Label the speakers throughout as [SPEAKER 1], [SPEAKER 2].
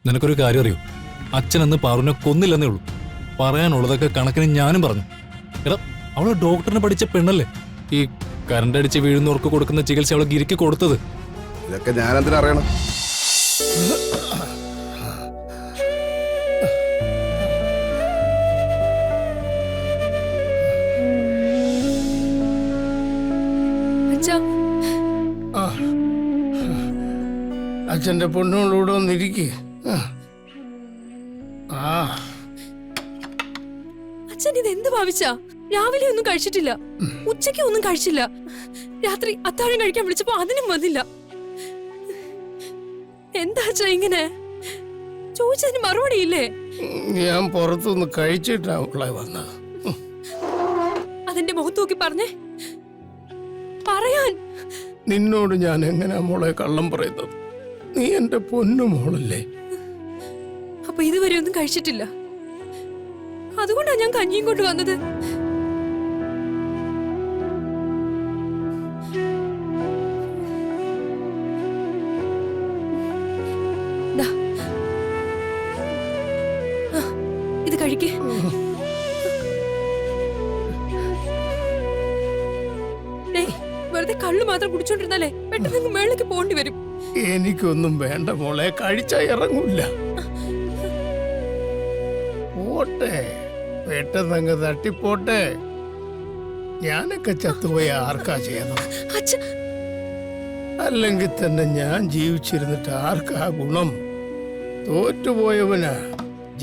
[SPEAKER 1] നിനക്കൊരു കാര്യം അറിയോ? അച്ഛനെന്ന് പാറുവിനെ കൊന്നില്ലെന്നേ ഉള്ളൂ. പറയാനുള്ളതൊക്കെ കണക്കിന് ഞാനും പറഞ്ഞു. എടാ, അവള് ഡോക്ടറിനെ പഠിച്ച പെണ്ണല്ലേ. ഈ കറണ്ട് അടിച്ച് വീഴുന്നവർക്ക് കൊടുക്കുന്ന ചികിത്സ അവളെ ഗിരിക്ക് കൊടുത്തത്.
[SPEAKER 2] ഇതൊക്കെ ഞാനെന്തിനാ അറിയണം?
[SPEAKER 3] അച്ഛന്റെ പൊണ്ണുകളൂടെ ഒന്നിരിക്കേ.
[SPEAKER 4] അച്ഛൻ ഇത് എന്ത് ഭാവിച്ചാ? രാവിലെ ഒന്നും കഴിച്ചിട്ടില്ല, ഉച്ചയ്ക്ക് ഒന്നും കഴിച്ചില്ല, രാത്രി അത്താഴം കഴിക്കാൻ വിളിച്ചപ്പോ അതിനും വന്നില്ല. എന്താ അച്ഛാ ഇങ്ങനെ? ചോദിച്ചതിന് മറുപടി ഇല്ലേ?
[SPEAKER 3] ഞാൻ പുറത്തുനിന്ന് കഴിച്ചിട്ടാ ഉള്ള വന്നത്.
[SPEAKER 4] അതിന്റെ മുഖത്ത് നോക്കി പറഞ്ഞേ, പറയാൻ.
[SPEAKER 3] നിന്നോട് ഞാൻ എങ്ങനെയാ മോളെ കള്ളം പറയുന്നത്? നീ എന്റെ പൊന്നു മോളല്ലേ.
[SPEAKER 4] അപ്പൊ ഇതുവരെ ഒന്നും കഴിച്ചിട്ടില്ല, അതുകൊണ്ടാ ഞാൻ കഞ്ഞിയും കൊണ്ട് വന്നത്. ഇത് കഴിക്കേ. വെറുതെ കള്ളു മാത്രം കുടിച്ചോണ്ടിരുന്നാലേ പെട്ടെന്ന് മേളിലേക്ക് പോണ്ടി വരും.
[SPEAKER 3] എനിക്കൊന്നും വേണ്ട മോളെ, കഴിച്ചാ ഇറങ്ങൂല. പോട്ടെ, പെട്ടെന്നങ്ങ് തട്ടിപ്പോട്ടെ. ഞാനൊക്കെ ചത്തുപോയ ആർക്കാ ചെയ്യുന്നത്? അല്ലെങ്കിൽ തന്നെ ഞാൻ ജീവിച്ചിരുന്നിട്ട് ആർക്കാ ഗുണം? തോറ്റുപോയവനാ,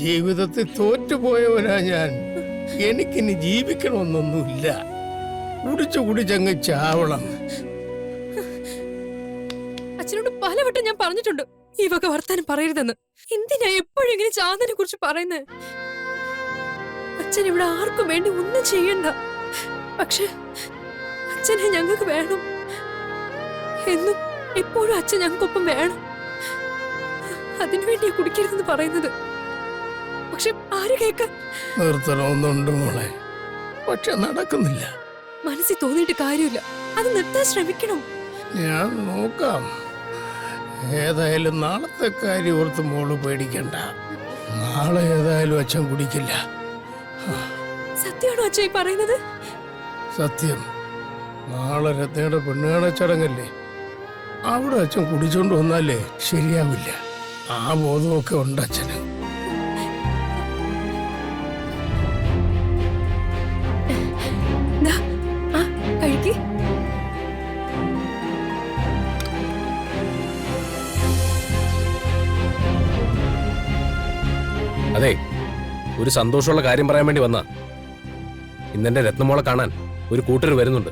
[SPEAKER 3] ജീവിതത്തിൽ തോറ്റുപോയവനാ ഞാൻ. എനിക്കിനി ജീവിക്കണമെന്നൊന്നുമില്ല. കുടിച്ചങ്ങ് ചാവളം.
[SPEAKER 4] അച്ഛനോട് പലവട്ടം ഞാൻ പറഞ്ഞിട്ടുണ്ട് ഈ വക വർത്താനം പറയരുതെന്ന്. എന്തിനാ എപ്പോഴും ഇങ്ങനെ ചാന്തനെ കുറിച്ച് പറയുന്നത്? അച്ഛൻ ഇവിടെ ആർക്കും വേണ്ടി ഒന്നും ചെയ്യണ്ട. പക്ഷെ അച്ഛനെ ഞങ്ങൾക്ക് വേണം. എന്നും എപ്പോഴും അച്ഛൻ ഞങ്ങൾക്കൊപ്പം വേണം. അതിനുവേണ്ടിയാ കുടിക്കരുതെന്ന് പറയുന്നത്. പക്ഷെ ആര് കേൾക്കാൻ?
[SPEAKER 3] നിർത്തണമെന്നുണ്ട് മോളെ, പക്ഷെ നടക്കുന്നില്ല.
[SPEAKER 4] മനസ്സിൽ തോന്നിയിട്ട് കാര്യമില്ല, അത് നിർത്താൻ ശ്രമിക്കണം.
[SPEAKER 3] ഞാൻ നോക്കാം. ഏതായാലും നാളത്തെ കാര്യം ഓർത്ത് മോള് പേടിക്കണ്ട. നാളെ ഏതായാലും അച്ഛൻ കുടിക്കില്ല.
[SPEAKER 4] സത്യമാണോ അച്ഛൻ ഈ പറയുന്നത്?
[SPEAKER 3] സത്യം. നാളെ രത്നയുടെ പെണ്ണുകാണ ചടങ്ങല്ലേ, അവിടെ അച്ഛൻ കുടിച്ചോണ്ട് വന്നാലേ ശരിയാവില്ല. ആ ബോധമൊക്കെ ഉണ്ട് അച്ഛന്.
[SPEAKER 4] കഴിക്ക്.
[SPEAKER 5] അതെ, ഒരു സന്തോഷമുള്ള കാര്യം പറയാൻ വേണ്ടി വന്നാ. ഇന്നെന്റെ രത്നമോളെ കാണാൻ ഒരു കൂട്ടർ വരുന്നുണ്ട്.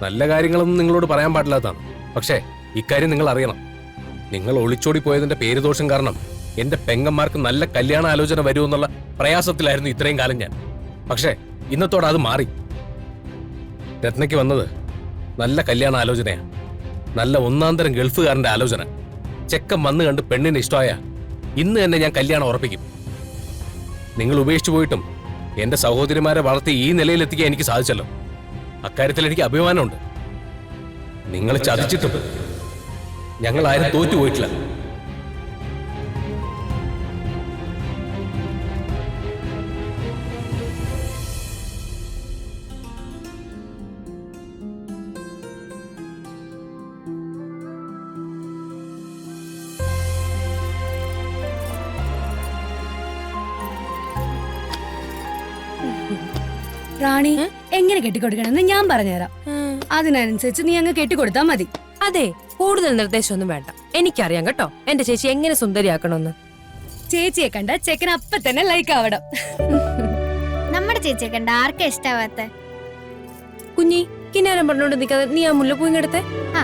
[SPEAKER 5] നല്ല കാര്യങ്ങളൊന്നും നിങ്ങളോട് പറയാൻ പാടില്ലാത്തതാണ്. പക്ഷേ ഇക്കാര്യം നിങ്ങൾ അറിയണം. നിങ്ങൾ ഒളിച്ചോടി പോയതിന്റെ പേരുദോഷം കാരണം എന്റെ പെങ്ങന്മാർക്ക് നല്ല കല്യാണ ആലോചന വരുമെന്നുള്ള പ്രയാസത്തിലായിരുന്നു ഇത്രയും കാലം ഞാൻ. പക്ഷേ ഇന്നത്തോടെ അത് മാറി. രത്നയ്ക്ക് വന്നത് നല്ല കല്യാണ ആലോചനയാ. നല്ല ഒന്നാന്തരം ഗൾഫുകാരന്റെ ആലോചന. ചെക്കൻ വന്ന് കണ്ട് പെണ്ണിന് ഇഷ്ടമായ ഇന്ന് തന്നെ ഞാൻ കല്യാണം ഉറപ്പിക്കും. നിങ്ങൾ ഉപേക്ഷിച്ചു പോയിട്ടും എന്റെ സഹോദരിമാരെ വളർത്തി ഈ നിലയിലെത്തിക്കാൻ എനിക്ക് സാധിച്ചല്ലോ. അക്കാര്യത്തിൽ എനിക്ക് അഭിമാനമുണ്ട്. നിങ്ങൾ ചതിച്ചിട്ടും ഞങ്ങൾ ആരും തോറ്റുപോയിട്ടില്ല.
[SPEAKER 6] റാണി എങ്ങനെ കെട്ടിക്കൊടുക്കണമെന്ന് ഞാൻ പറഞ്ഞുതരാം. അതിനനുസരിച്ച് നീ അങ്ങ് കെട്ടിക്കൊടുത്താ മതി.
[SPEAKER 4] അതെ, കൂടുതൽ നിർദ്ദേശമൊന്നും വേണ്ട. എനിക്കറിയാം കേട്ടോ എന്റെ ചേച്ചി എങ്ങനെ സുന്ദരിയാക്കണമെന്ന്.
[SPEAKER 6] ചേച്ചിയെ കണ്ട ചെക്കൻ അപ്പൊ തന്നെ ലൈക്ക് ആവണം.
[SPEAKER 7] നമ്മുടെ ചേച്ചിയെ കണ്ട ആർക്കാ ഇഷ്ടാവാത്ത?
[SPEAKER 4] കുഞ്ഞി, കിന്നാരം പറഞ്ഞോണ്ട് നിൽക്കാതെ നീ ആ മുല്ലപ്പൂ ഇങ്ങെടുത്തേ.
[SPEAKER 7] ആ,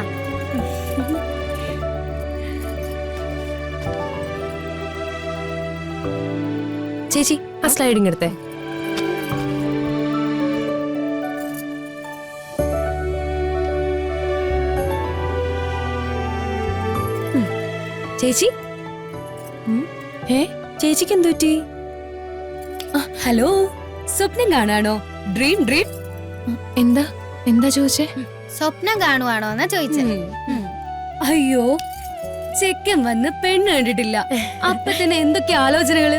[SPEAKER 4] ചേച്ചി ആ സ്ലൈഡിങ് എടുത്തേ. ചേച്ചി, ചേച്ചിക്ക് എന്തു പറ്റി?
[SPEAKER 6] ഹലോ, സ്വപ്നം കാണാണോ? Dream dream.
[SPEAKER 4] എന്താ എന്താ ചോദിച്ചേ?
[SPEAKER 7] സ്വപ്നം കാണുവാണോ എന്നാ ചോദിച്ചത്.
[SPEAKER 6] അയ്യോ, ചെക്കൻ വന്ന് പെണ്ണ് കണ്ടിട്ടില്ല. അപ്പൊ തന്നെ എന്തൊക്കെ ആലോചനകള്.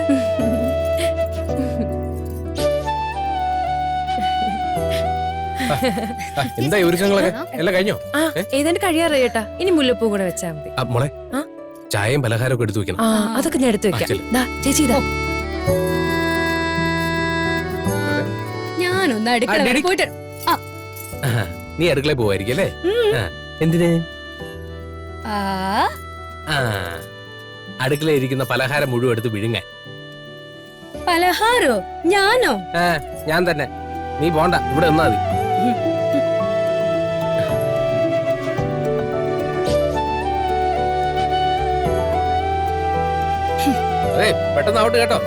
[SPEAKER 5] എന്താ ഈ ഒരുക്കങ്ങളൊക്കെ എല്ലാം കഴിഞ്ഞോ?
[SPEAKER 8] ആ ഏതാണ്ട് കഴിയാറായി ചേട്ടാ. ഇനി മുല്ലപ്പൂ കൂടെ വെച്ചാ മതി.
[SPEAKER 5] മോളെ
[SPEAKER 8] ആ?
[SPEAKER 5] ചായയും പലഹാരവും ഒക്കെ എടുത്തു വെക്കണം.
[SPEAKER 8] ആ അതൊക്കെ ഞാൻ എടുത്തു
[SPEAKER 5] ആ,
[SPEAKER 8] വെക്കാം.
[SPEAKER 5] ചെല്ല്.
[SPEAKER 8] ദാ, ചേച്ചി ഇതാ.
[SPEAKER 6] ഞാനൊന്ന് അടുക്കള വരെ പോയിട്ട്
[SPEAKER 5] നീ അടുക്കളയിൽ പോവായിരിക്കും അല്ലേ? എന്തിന്?
[SPEAKER 6] ആ
[SPEAKER 5] ആ അടുക്കളയിൽ ഇരിക്കുന്ന പലഹാരം മുഴുവൻ എടുത്ത് വിഴുങ്ങാൻ.
[SPEAKER 6] പലഹാരോ? ഞാനോ?
[SPEAKER 5] ഞാൻ തന്നെ. നീ പോണ്ട, ഇവിടെ നിന്നാ മതി. അതെ പെട്ടെന്ന് ആവട്ടെ കേട്ടോ.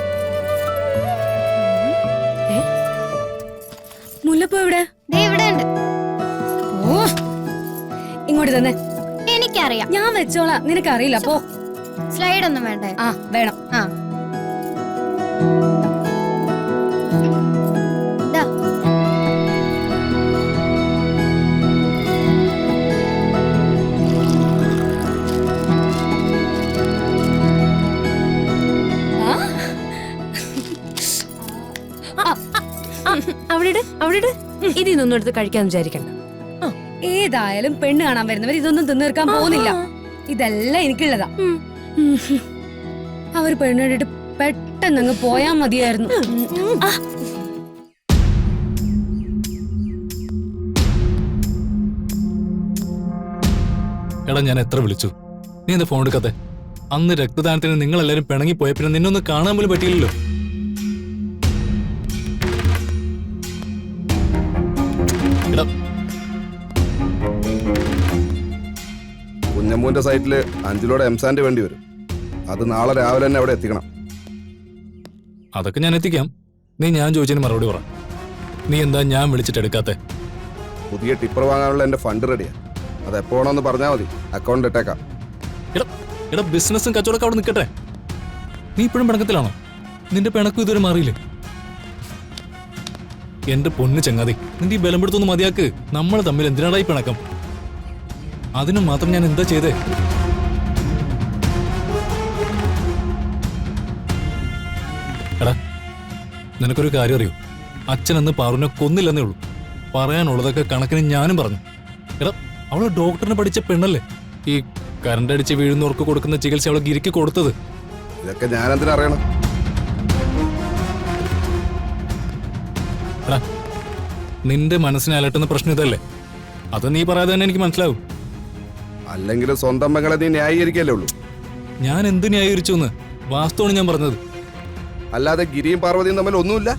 [SPEAKER 6] മുല്ലപ്പൂ എവിടെ?
[SPEAKER 7] ദേ ഇവിടെ ഉണ്ട്.
[SPEAKER 6] ഓ ഇങ്ങോട്ട് തന്നെ.
[SPEAKER 7] എനിക്കറിയാം.
[SPEAKER 6] ഞാൻ വെച്ചോളാം, നിനക്കറിയില്ല. പോ.
[SPEAKER 7] സ്ലൈഡ് ഒന്നും വേണ്ടേ?
[SPEAKER 6] ആ വേണം.
[SPEAKER 7] ആ ദാ.
[SPEAKER 8] അവിടെ ഇട്, അവിടെ ഇട്. ഇതിൽ നിന്നൊന്നും എടുത്ത് കഴിക്കാൻ വിചാരിക്കണ്ട.
[SPEAKER 6] ഏതായാലും പെണ്ണ് കാണാൻ വരുന്നവർ ഇതൊന്നും തിന്നീർക്കാൻ പോകുന്നില്ല. ഇതെല്ലാം എനിക്കുള്ളതാ. അവർ പെണ്ണ് കണ്ടിട്ട് പെട്ടെന്ന് അങ്ങ് പോയാ മതിയായിരുന്നു. ആ,
[SPEAKER 1] എടാ ഞാൻ എത്ര വിളിച്ചു, നീ എന്താ ഫോൺ എടുക്കാത്തെ? അന്ന് രക്തദാനത്തിന് നിങ്ങൾ എല്ലാരും പിണങ്ങി പോയ പിന്നെ നിന്നൊന്ന് കാണാൻ പോലും പറ്റിയില്ലല്ലോ. എടാ
[SPEAKER 2] കുഞ്ഞമ്മൂന്റെ സൈറ്റില് 5 ലോഡ് എംസാൻഡ് വേണ്ടി വരും. അത് നാളെ രാവിലെ തന്നെ അവിടെ എത്തിക്കണം.
[SPEAKER 1] അതൊക്കെ ഞാൻ എത്തിക്കാം. നീ ഞാൻ ചോദിച്ചതിന് മറുപടി പറ. നീ എന്താ ഞാൻ വിളിച്ചിട്ട് എടുക്കാത്തെ?
[SPEAKER 2] പുതിയ ടിപ്പർ വാങ്ങാനുള്ള എന്റെ ഫണ്ട് റെഡിയാ. അത് എപ്പോ വേണമെന്ന് പറഞ്ഞാൽ മതി, അക്കൗണ്ട് ഇട്ടേക്കാം.
[SPEAKER 1] എടാ എടാ ബിസിനസ്സും കച്ചവടമൊക്കെ അവിടെ നിൽക്കട്ടെ. നീ ഇപ്പോഴും പിണക്കത്തിലാണോ? നിന്റെ പിണക്കും ഇതുവരെ മാറിയില്ലേ? എന്റെ പൊന്ന് ചങ്ങാതി, നിന്റെ ഈ ബലം പിടുത്തൊന്ന് മതിയാക്ക്. നമ്മൾ തമ്മിൽ എന്തിനാടായി പിണക്കം? അതിനും മാത്രം ഞാൻ എന്താ ചെയ്തേ? എടാ നിനക്കൊരു കാര്യം അറിയോ? അച്ഛനെന്ന് പാറുവിനെ കൊന്നില്ലെന്നേ ഉള്ളൂ. പറയാനുള്ളതൊക്കെ കണക്കിന് ഞാനും പറഞ്ഞു. എടാ അവള് ഡോക്ടറിന് പഠിച്ച പെണ്ണല്ലേ. ഈ കറണ്ട് അടിച്ച് വീഴുന്നവർക്ക് കൊടുക്കുന്ന ചികിത്സ അവളെ ഗിരിക്ക് കൊടുത്തത്.
[SPEAKER 2] ഇതൊക്കെ ഞാൻ എന്തിനാ അറിയണം?
[SPEAKER 1] എടാ നിന്റെ മനസ്സിനെ അലട്ടുന്ന പ്രശ്നം ഇതല്ലേ? അത് നീ പറയാതെ തന്നെ എനിക്ക് മനസ്സിലാവും.
[SPEAKER 2] അല്ലെങ്കിൽ സ്വന്തം മകളെ നീ ന്യായീകരിക്കല്ലേ ഉള്ളൂ.
[SPEAKER 1] ഞാൻ എന്ത് ന്യായീകരിച്ചു എന്ന് വാസ്തവമാണ് ഞാൻ പറഞ്ഞത്.
[SPEAKER 2] അല്ലാതെ ഗിരിയും പാർവതിയും തമ്മിൽ ഒന്നുമില്ല.